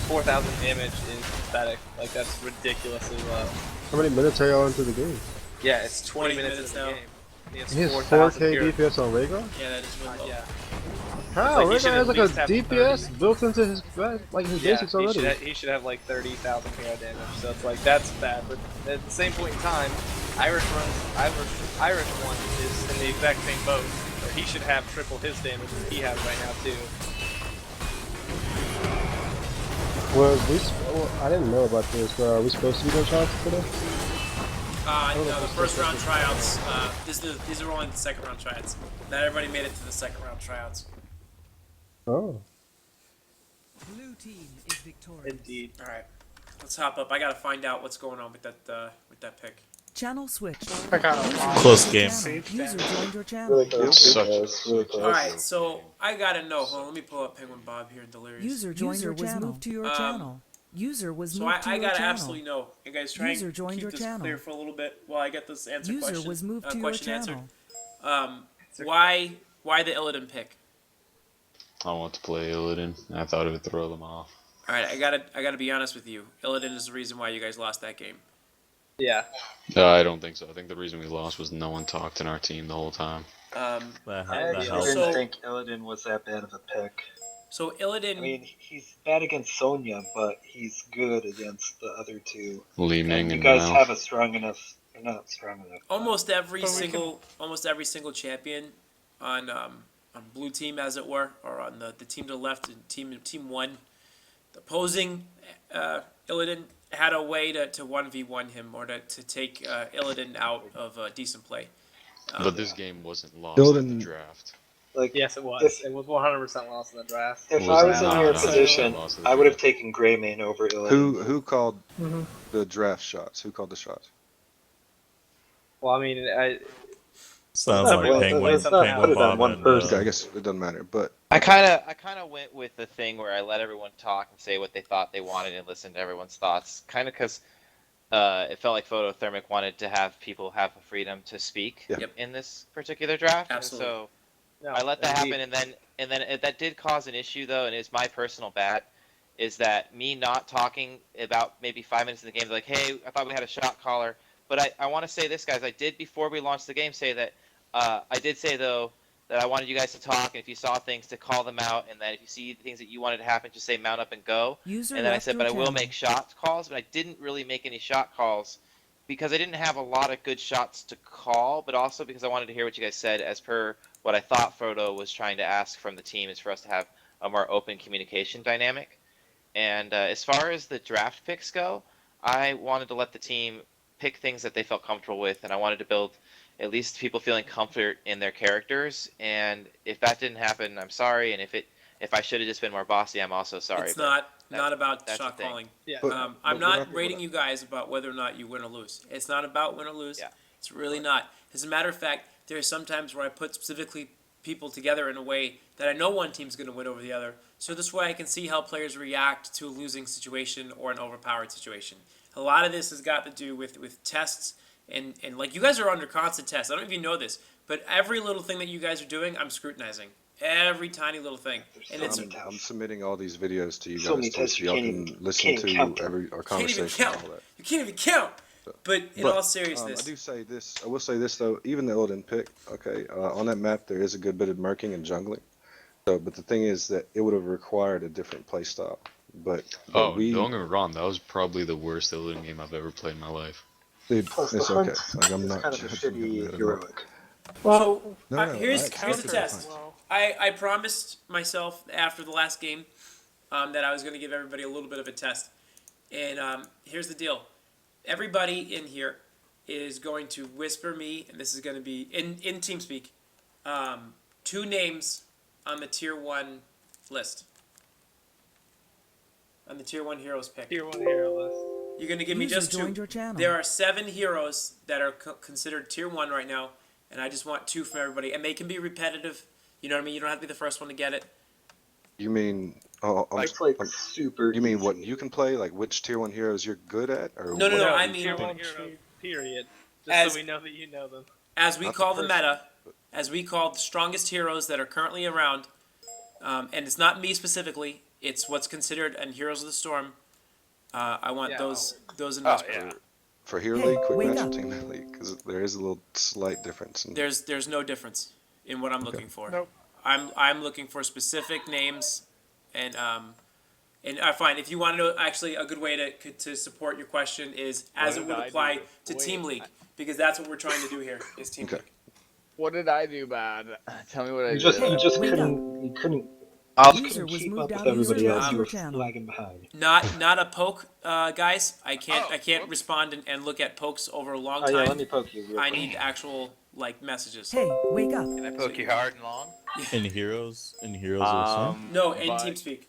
4,000 damage is pathetic. Like, that's ridiculously low. How many minutes are y'all into the game? Yeah, it's 20 minutes into the now. game. He has 4K DPS on Rhaegar? Yeah, that is really low. Yeah. How? Like, Rhaegar has like a at least have DPS built into his basics already. He should have like 30,000 hero damage, so it's like, that's bad. But at the same point in time, Irish one is in the exact same boat, where he should have triple his damage as he has right now too. I didn't know about this, but are we supposed to be doing tryouts today? No, the first round tryouts. These are only the second round tryouts. Not everybody made it to the second round tryouts. Oh. Blue team is victorious. Indeed. All right, let's hop up. I gotta find out what's going on with that pick. Channel switched. Close game. User joined your channel. Really close. Really close. All right, so I gotta know. Hold on, let me pull up Penguin Bob here in Delirious. User joined your channel. Moved to your channel. User was moved to I your gotta channel. absolutely know. You guys try User and joined keep your this channel. clear for a little bit while I get this answer User question. was moved to your question channel. answered. Why the Illidan pick? I want to play Illidan. I thought it would throw them off. All right, I gotta be honest with you. Illidan is the reason why you guys lost that game. Yeah. I don't think so. I think the reason we lost was no one talked in our team the whole time. I didn't think Illidan was that bad of a pick. So Illidan. I mean, he's bad against Sonya, but he's good against the other two. Li Ming you and guys Mal. have a strong enough. They're not strong enough. Almost every single champion on blue team, as it were, or on the team to the left, and team one, the opposing Illidan had a way to 1v1 him or to take Illidan out of decent play. But this game wasn't lost in the draft. Like, yes, it was. It was 100% lost in the draft. If I was in your position, I would have taken Greymane over Illidan. Who called the draft shots? Who called the shots? Well, I mean, Sounds like Penguin. Let's not put it on Bob, one and, person. I guess it doesn't matter, but I kind of went with the thing where I let everyone talk and say what they thought they wanted and listen to everyone's thoughts. Kind of because it felt like Photo Thermic wanted to have people have the freedom to speak in this particular draft. Absolutely. And so I let that happen, and then that did cause an issue though, and it's my personal bad. Is that me not talking about maybe 5 minutes in the game, like, hey, I thought we had a shot caller. But I want to say this, guys. I did, before we launched the game, say that I did say, though, that I wanted you guys to talk, and if you saw things, to call them out, and that if you see things that you wanted to happen, just say mount up and go. And then I said, but I will make shot calls, but I didn't really make any shot calls because I didn't have a lot of good shots to call, but also because I wanted to hear what you guys said as per what I thought Frodo was trying to ask from the team, is for us to have a more open communication dynamic. And as far as the draft picks go, I wanted to let the team pick things that they felt comfortable with, and I wanted to build at least people feeling comfort in their characters. And if that didn't happen, I'm sorry. And if I should have just been more bossy, I'm also sorry. It's not about shot calling. Yeah. I'm not rating you guys about whether or not you win or lose. It's not about win or lose. Yeah. It's really not. As a matter of fact, there are some times where I put specifically people together in a way that I know one team's going to win over the other. So this way I can see how players react to a losing situation or an overpowered situation. A lot of this has got to do with tests, and like, you guys are under constant tests. I don't know if you know this, but every little thing that you guys are doing, I'm scrutinizing. Every tiny little thing. And I'm submitting all these videos to you So guys many so tests you y'all can't can listen to our conversation and all that. You can't even count. But in all seriousness, I do say this. I will say this though. Even the Illidan pick, okay, on that map there is a good bit of murking and jungling. So, but the thing is that it would have required a different play style. But don't get me wrong, that was probably the worst Illidan game I've ever played in my life. Dude, Plus, it's the okay. hunt Like, I'm is not kind of a judging shitty it. heroic. So No, no, here's I the accepted test. punch. I promised myself after the last game that I was going to give everybody a little bit of a test. And here's the deal. Everybody in here is going to whisper me, and this is going to be in TeamSpeak, 2 names on the tier 1 list. On the tier 1 heroes pick. Tier 1 hero list. You're going to give me User just 2. joined your channel. There are 7 heroes that are considered tier 1 right now, and I just want 2 from everybody. And they can be repetitive. You know what I mean? You don't have to be the first one to get it. You mean? Oh, It's like super. You mean what easy. you can play? Like which tier 1 heroes you're good at, or No, no, what? no. I mean, tier 1 hero, period. Just As- so we know that you know them. as we Not call the the person, meta, as we call the strongest heroes that are currently around, and it's not me specifically. It's what's considered in Heroes of the Storm. I want those in whisper. For Hero Hey, League, quick wake match, up. or Team League, because there is a little slight difference. In... There's no difference in what I'm looking for. Nope. I'm looking for specific names, and I find if you want to know, actually a good way to support your question is as it would apply to Team League, because that's what we're trying to do here is Team League. What did I do bad? Tell me what I You did. just wake up. couldn't. User was keep moved up out with of user everybody else. left You your were channel. lagging behind. Not a poke, guys. I can't respond and look at pokes over a long Oh time. yeah, let me poke you. Real I quick. need actual messages. Hey, wake up. Can I poke you hard and long? In Heroes of the Storm? No, in but TeamSpeak.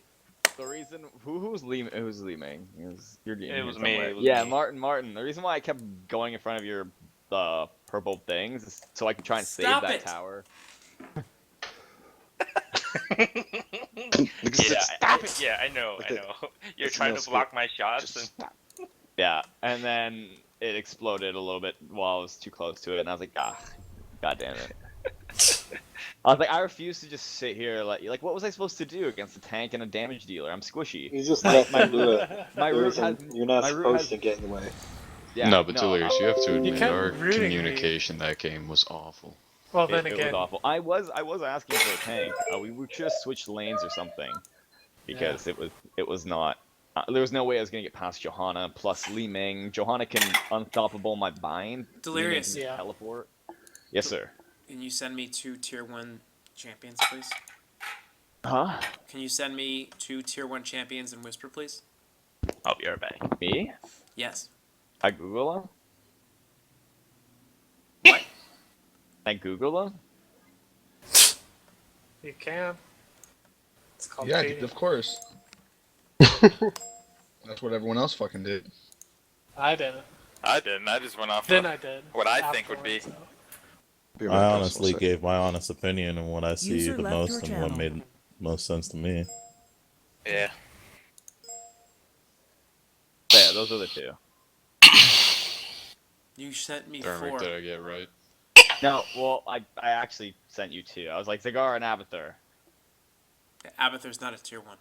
The reason who's Lee? It was Lee Ming. It was your game. It here was me, somewhere. it was yeah, me. Martin. The reason why I kept going in front of your purple things is so I could try and Stop save that it. tower. Stop it! Yeah, I know. You're It's trying no to block my shots. And... Yeah, and then it exploded a little bit while I was too close to it, and I was like, god damn it. I was like, I refuse to just sit here like what was I supposed to do against a tank and a damage dealer? I'm squishy. You just let them do it. My root has. You're not my root supposed has- to get in the way. Yeah, no, but Delirious, you have to admit kept our rooting me. communication that game was awful. Well, then It again, was awful. I was asking for a tank. We should have switched lanes or something, because it was not. There was no way I was gonna get past Johanna plus Li Ming. Johanna can unstoppable my bind. Delirious. Li Ming can teleport. Yes, sir. Can you send me 2 tier 1 champions, please? Huh? Can you send me 2 tier 1 champions in Whisper, please? I'll be right back. Me? Yes. I Google them. What? I Google them. you can. It's called Yeah, cheating. of course. That's what everyone else fucking did. I didn't. I didn't. I just went off Then I did. what I think would be. Afterwards, Be my I personal honestly say. gave my honest opinion on what I see User the left most your and channel. what made most sense to me. Yeah. Yeah, those are the two. You sent me Thermic, 4. did I get right? No, well, I actually sent you two. I was like Zagar and Avatar. Abathur's not a tier 1.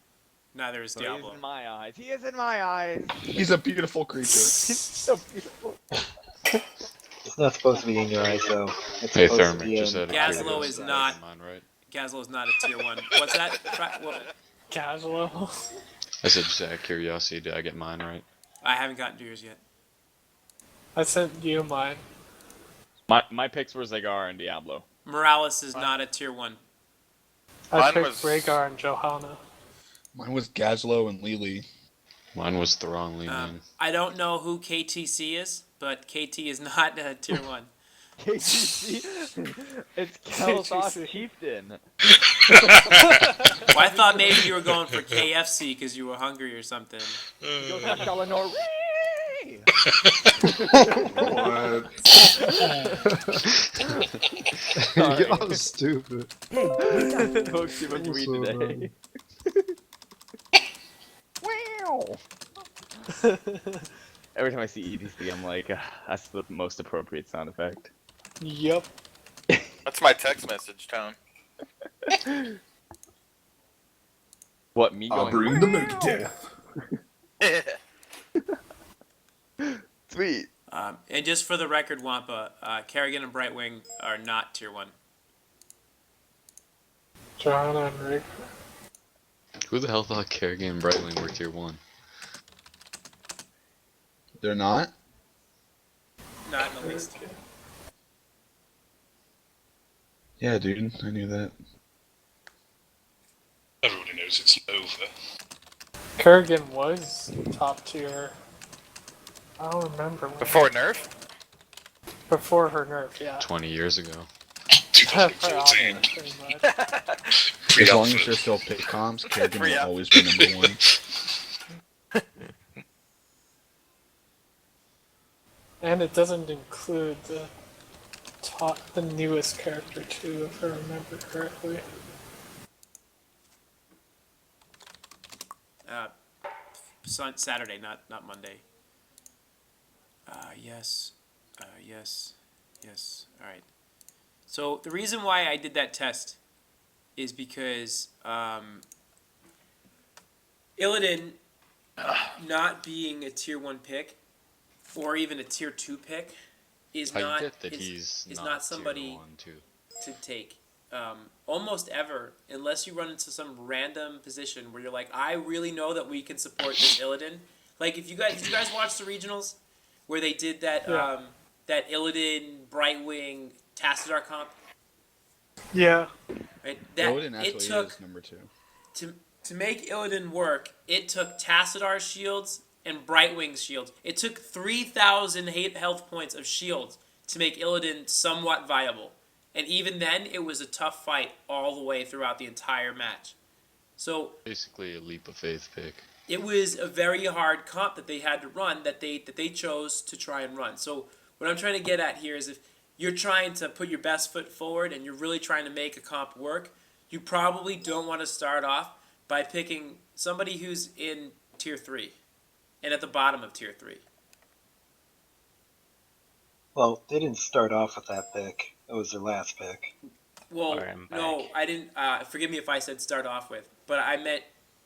Neither is So he Diablo. is in my eyes. He is in my eyes. He's a beautiful creature. He's so beautiful. It's not supposed to be in your eyes though. It's Hey, supposed to Thermic, be just in. out of Gazlo curiosity, is I not- got mine right? Gazlo's not a tier 1. What's that? Casual. I said just out of curiosity, did I get mine right? I haven't gotten to yours yet. I sent you mine. My picks were Zagar and Diablo. Morales is not a tier 1. I Mine picked was- Rhaegar and Johanna. Mine was Gazlo and Lily. Mine was the wrong lean in. I don't know who KTC is, but KT is not a tier 1. KTC? It's Kelsos Chieftain. Well, I thought maybe you were going for KFC because you were hungry or something. He goes to Shalinor. Sorry. Y'all stupid. Hey, wake up. Smoked too much weed today. Wow. Every time I see EDC, I'm like, that's the most appropriate sound effect. Yup. That's my text message tone. What, me I'll going? bring the milk death. Sweet. And just for the record, Wampa, Kerrigan and Brightwing are not tier 1. Johanna and Rhaegar. Who the hell thought Kerrigan and Brightwing were tier 1? They're not? Not in the least. Yeah, dude, I knew that. Everybody knows it's over. Kerrigan was top tier. I don't remember when. Before nerf? Before her nerf, yeah. 20 years ago. 2014. Pretty much. As long as you're still pick comps, Kerrigan will always be number one. And it doesn't include the newest character too, if I remember correctly. Saturday, not Monday. Yes. All right. So the reason why I did that test is because Illidan not being a tier 1 pick or even a tier 2 pick is I not get that is, he's is not not somebody tier 1 too. to take almost ever, unless you run into some random position where you're like, I really know that we can support this Illidan. Like if you guys watch the regionals where they did that Yeah. that Illidan Brightwing Tassadar comp. Yeah. Right. That Illidan actually it took is number 2. to make Illidan work. It took Tassadar shields and Brightwing shields. It took 3,000 health points of shields to make Illidan somewhat viable. And even then, it was a tough fight all the way throughout the entire match. So Basically a leap of faith pick. it was a very hard comp that they had to run that they chose to try and run. So what I'm trying to get at here is if you're trying to put your best foot forward and you're really trying to make a comp work, you probably don't want to start off by picking somebody who's in tier 3 and at the bottom of tier 3. Well, they didn't start off with that pick. It was their last pick. Well, no, I didn't. Forgive me if I said start off with, but I meant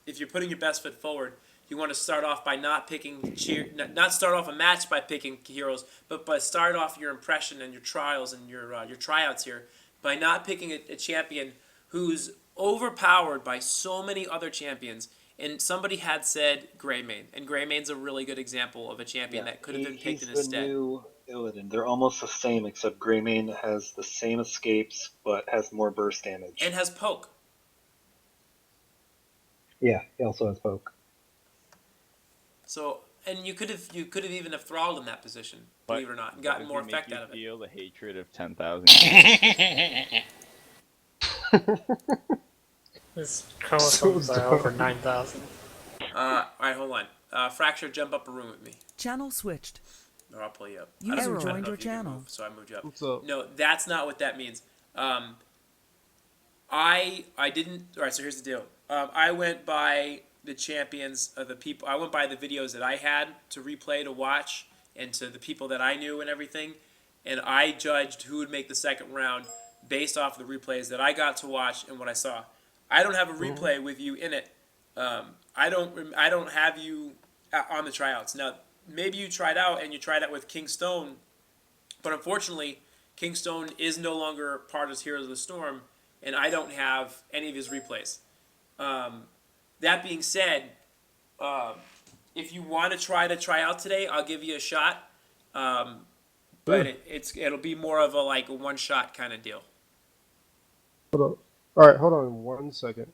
if you're putting your best foot forward, you want to start off by not start off a match by picking heroes, but start off your impression and your trials and your tryouts here by not picking a champion who's overpowered by so many other champions. And somebody had said Greymane, and Greymane's a really good example of a champion that could have been picked in his He's the stead. new Illidan. They're almost the same, except Greymane has the same escapes, but has more burst damage. And has poke. Yeah, he also has poke. So, and you could have even have thralled in that position, believe it or not, and gotten more effect out of it. Feel the hatred of 10,000. His chromosomes are over 9,000. Alright, hold on. Fracture, jump up a room with me. Channel switched. Or I'll pull you up. User I don't joined know your if you can channel. move, so I moved you up. What's up? No, that's not what that means. I didn't. Alright, so here's the deal. I went by the champions of the people. I went by the videos that I had to replay, to watch, and to the people that I knew and everything. And I judged who would make the second round based off of the replays that I got to watch and what I saw. I don't have a replay with you in it. I don't have you on the tryouts. Now, maybe you tried out and you tried out with King Stone, but unfortunately, King Stone is no longer part of Heroes of the Storm, and I don't have any of his replays. That being said, if you want to try out today, I'll give you a shot. But it'll be more of a one shot kind of deal. Hold on. All right, hold on 1 second.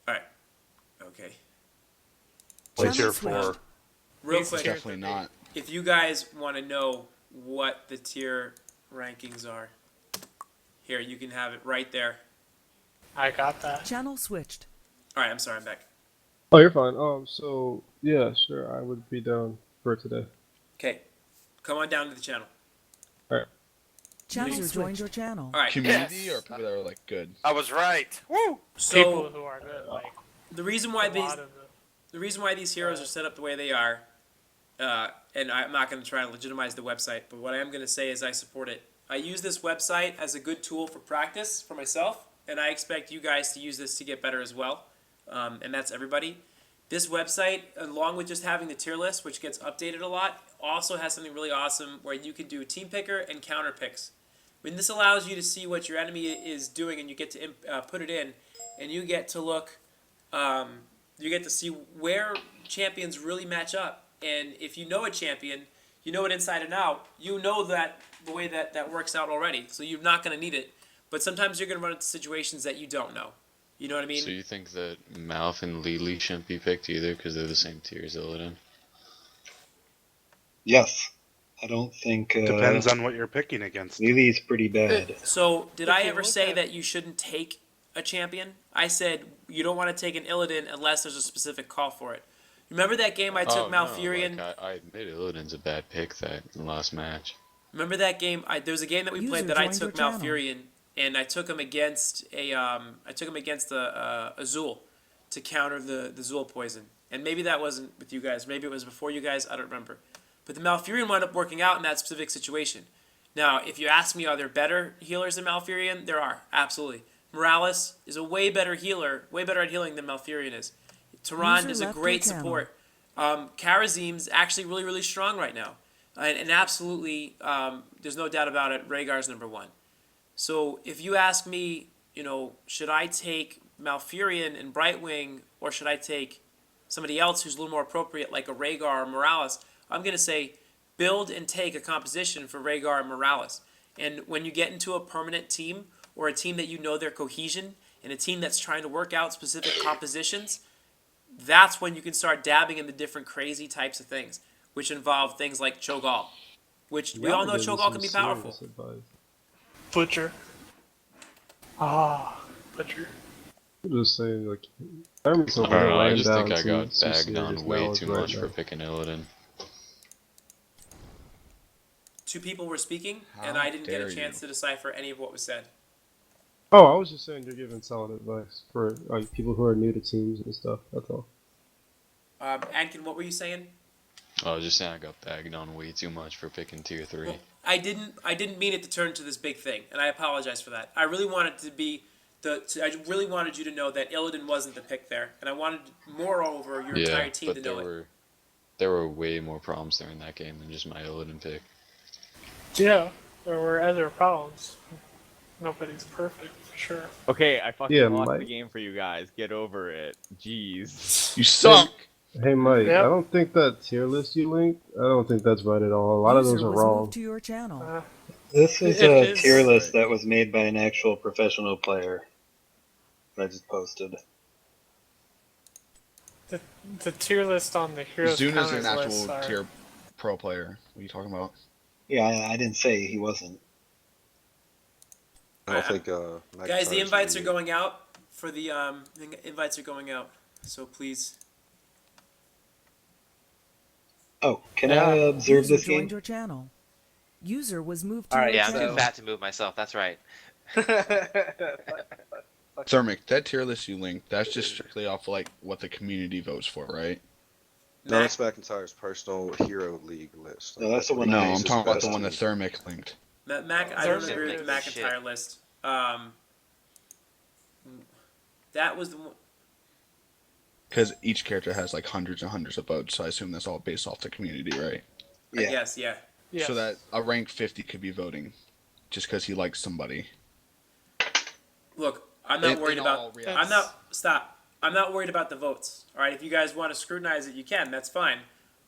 All right. Okay. What's Channel your switched. 4? Real quick, Definitely not. if you guys want to know what the tier rankings are, here, you can have it right there. I got that. Channel switched. All right, I'm sorry, I'm back. Oh, you're fine. So yeah, sure, I would be down for today. Okay, come on down to the channel. All right. Channel Please joined your channel. All right. Community or people that are like good? I was right. Woo! So People who are good, like the reason why a lot of the reason why these heroes are set up the way they are, and I'm not going to try and legitimize the website, but what I am going to say is I support it. I use this website as a good tool for practice for myself, and I expect you guys to use this to get better as well. And that's everybody. This website, along with just having the tier list, which gets updated a lot, also has something really awesome where you can do team picker and counter picks. When this allows you to see what your enemy is doing, and you get to put it in, and you get to look, you get to see where champions really match up. And if you know a champion, you know it inside and out. You know that the way that works out already, so you're not going to need it. But sometimes you're going to run into situations that you don't know. You know what I mean? So you think that Malf and Lily shouldn't be picked either because they're the same tier as Illidan? Yes. I don't think. Depends on what you're picking against. Lily's pretty bad. So, did If I you ever look say at- that you shouldn't take a champion? I said you don't want to take an Illidan unless there's a specific call for it. Remember that game I took Malfurion? No, like I admit Illidan's a bad pick that last match. Remember that game? There was a game that we played User that I joined took your channel. Malfurion, and I took him against a Azul to counter the Zul poison. And maybe that wasn't with you guys. Maybe it was before you guys. I don't remember. But the Malfurion wound up working out in that specific situation. Now, if you ask me, are there better healers than Malfurion? There are, absolutely. Morales is a way better healer, way better at healing than Malfurion is. Tehran User is a left great your channel. support. Karazim's actually really, really strong right now. And absolutely, there's no doubt about it, Rhaegar's number one. So if you ask me, should I take Malfurion and Brightwing, or should I take somebody else who's a little more appropriate, like a Rhaegar or Morales, I'm going to say build and take a composition for Rhaegar and Morales. And when you get into a permanent team, or a team that you know their cohesion, and a team that's trying to work out specific compositions, that's when you can start dabbing in the different crazy types of things, which involve things like Cho'Gall, which we all know Y'all gave me Cho'Gall some can be powerful. serious advice. Butcher. Butcher. I'm just saying, like, Thermic's I over don't there know, I laying just down think I some got bagged serious on way knowledge too right much now. for picking Illidan. Two people were speaking, How and I didn't get a dare chance to decipher any of what was said. Oh, I was just saying you're giving solid advice for like people who are new to teams and stuff. That's all. Ankin, what were you saying? I was just saying I got bagged on way too much for picking tier 3. Well, I didn't mean it to turn to this big thing, and I apologize for that. I really wanted to be I really wanted you to know that Illidan wasn't the pick there, and I wanted, moreover, your entire team to know it. There were way more problems during that game than just my Illidan pick. Yeah, there were other problems. Nobody's perfect, for sure. Okay, I fucking Yeah, lost Mike. the game for you guys. Get over it. Jeez. You suck. Hey Mike, Yep. I don't think that tier list you linked, I don't think that's right at all. A lot of those User are was wrong. moved to your channel. This is It a is- tier list that was made by an actual professional player that I just posted. The tier list on the Heroes Zuna's an Counters list actual are... tier pro player. What are you talking about? Yeah, I didn't say he wasn't. I don't think. Guys, the invites are going out for the invites are going out, so please. Oh, can I observe User this game? joined your channel. User was moved to Alright, your Yeah, I'm channel. too fat to move myself. That's right. Thermic, that tier list you linked, that's just strictly off like what the community votes for, right? No, that's McIntyre's personal hero league list. No, that's the one No, that I'm makes talking his about best the one that team. Thermic linked. Mac, I don't There's agree with the a- McIntyre list. That was the one. Because each character has like hundreds and hundreds of votes, so I assume that's all based off the community, right? Yeah. Yes, yeah. Yes. So that a rank 50 could be voting just because he likes somebody. Look, I'm not worried in about. all I'm not. Stop. I'm not worried about the votes. All right, if you guys want to scrutinize it, you can. That's fine.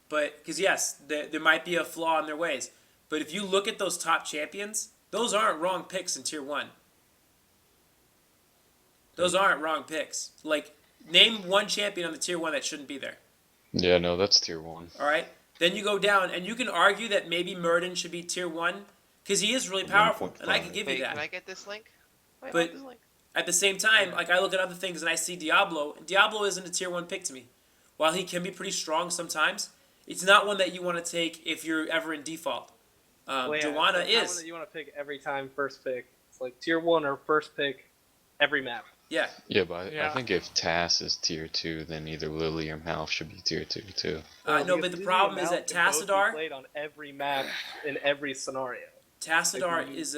But because yes, there might be a flaw in their ways. But if you look at those top champions, those aren't wrong picks in tier 1. Those aren't wrong picks. Like, name one champion on the tier 1 that shouldn't be there. Yeah, no, that's tier 1. All right. Then you go down, and you can argue that maybe Murden should be tier 1 because he is really powerful, and I can give you Wait, that. can I get this link? Wait, But- this link? At the same time, like I look at other things and I see Diablo, and Diablo isn't a tier 1 pick to me. While he can be pretty strong sometimes, it's not one that you want to take if you're ever in default. Joanna it's not one is. that you want to pick every time first pick. It's like tier 1 or first pick every map. Yeah. Yeah, but I Yeah. think if Tass is tier 2, then either Lily or Malf should be tier 2 too. No, Because but the Lily problem and is that Mal can both be Tassadar, played on every map in every scenario. Tassadar is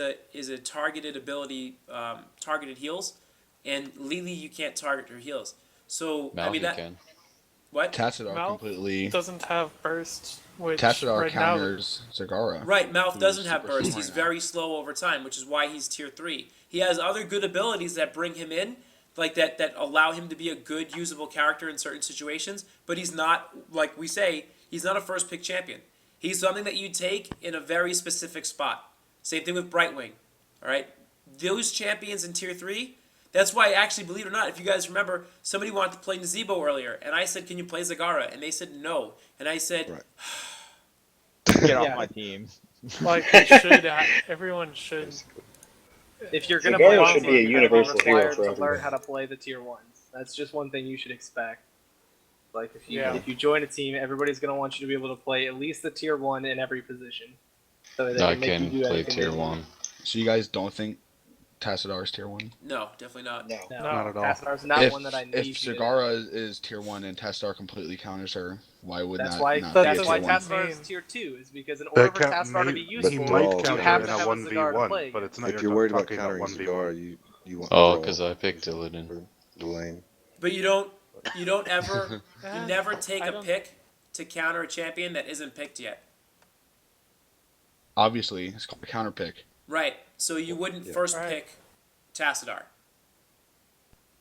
a targeted ability, targeted heals. and Lily you can't target her heals. So I mean Malfi that can. what? Tassadar Mouth completely. doesn't have burst, which Tassadar right now counters Zagara. Right, Mouth who is doesn't have super burst. slow He's right now. very slow over time, which is why he's tier 3. He has other good abilities that bring him in, like that allow him to be a good usable character in certain situations, but he's not, like we say, he's not a first pick champion. He's something that you take in a very specific spot. Same thing with Brightwing. All right? Those champions in tier 3, that's why, actually, believe it or not, if you guys remember, somebody wanted to play Nazebo earlier, and I said, can you play Zagara? And they said no. And I said, Right. Get off Yeah. my team. like we should, everyone should. If you're gonna Zagara play should the be a team, you're gonna be universal hero required for to learn everyone. how to play the tier 1s. That's just one thing you should expect. Like if you Yeah. if you join a team, everybody's gonna want you to be able to play at least the tier 1 in every position, so that they I can make you can do play anything tier they need. 1. So you guys don't think Tassadar is tier 1? no, definitely not. No, Not at all. Tassadar's not If one that I need. if you to- Zagara is tier 1 and Tassadar completely counters her, why would that's that why not that's be a why tier 1? Tassadar is mean- tier 2 is because in order That for Tassadar to be he useful, they're might all you counter have in to a have a Zagara to 1v1, play but it's not. If you're worried about talking countering about 1v1. Zagara, you want Oh, Brawl because I picked Illidan. for the lane. But you don't ever, you Eh, never take I a don't- pick to counter a champion that isn't picked yet. Obviously, it's called a counter pick. Right. So you wouldn't Yeah. first Right. pick Tassadar.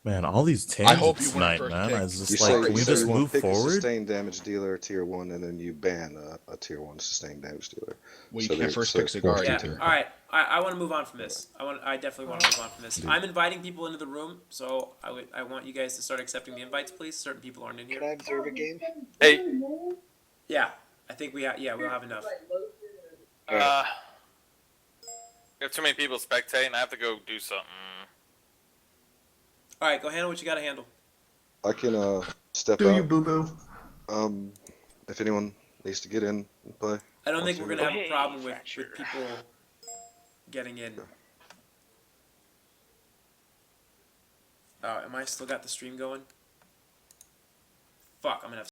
Man, all these I hope tangents you wouldn't tonight, first man. pick. I was You just say, like, can you we say just you want move to pick a forward? sustained damage dealer tier 1, and then you ban a tier 1 sustained damage dealer. Well, you So can't they- first so pick it's Zagara forced Yeah. into- All right. I want to move on from this. I definitely want to move on from this. I'm inviting people into the room, so I want you guys to start accepting the invites, please. Certain people aren't in here. Can I observe a game? Hey, Yeah. I think we'll have enough. we have too many people spectating. I have to go do something. All right. Go handle what you got to handle. I can step Do out. you, boo boo? If anyone needs to get in and play. I don't think we're gonna have a Hey, problem with fracture. people getting in. Oh, am I still got the stream going? Fuck, I'm gonna have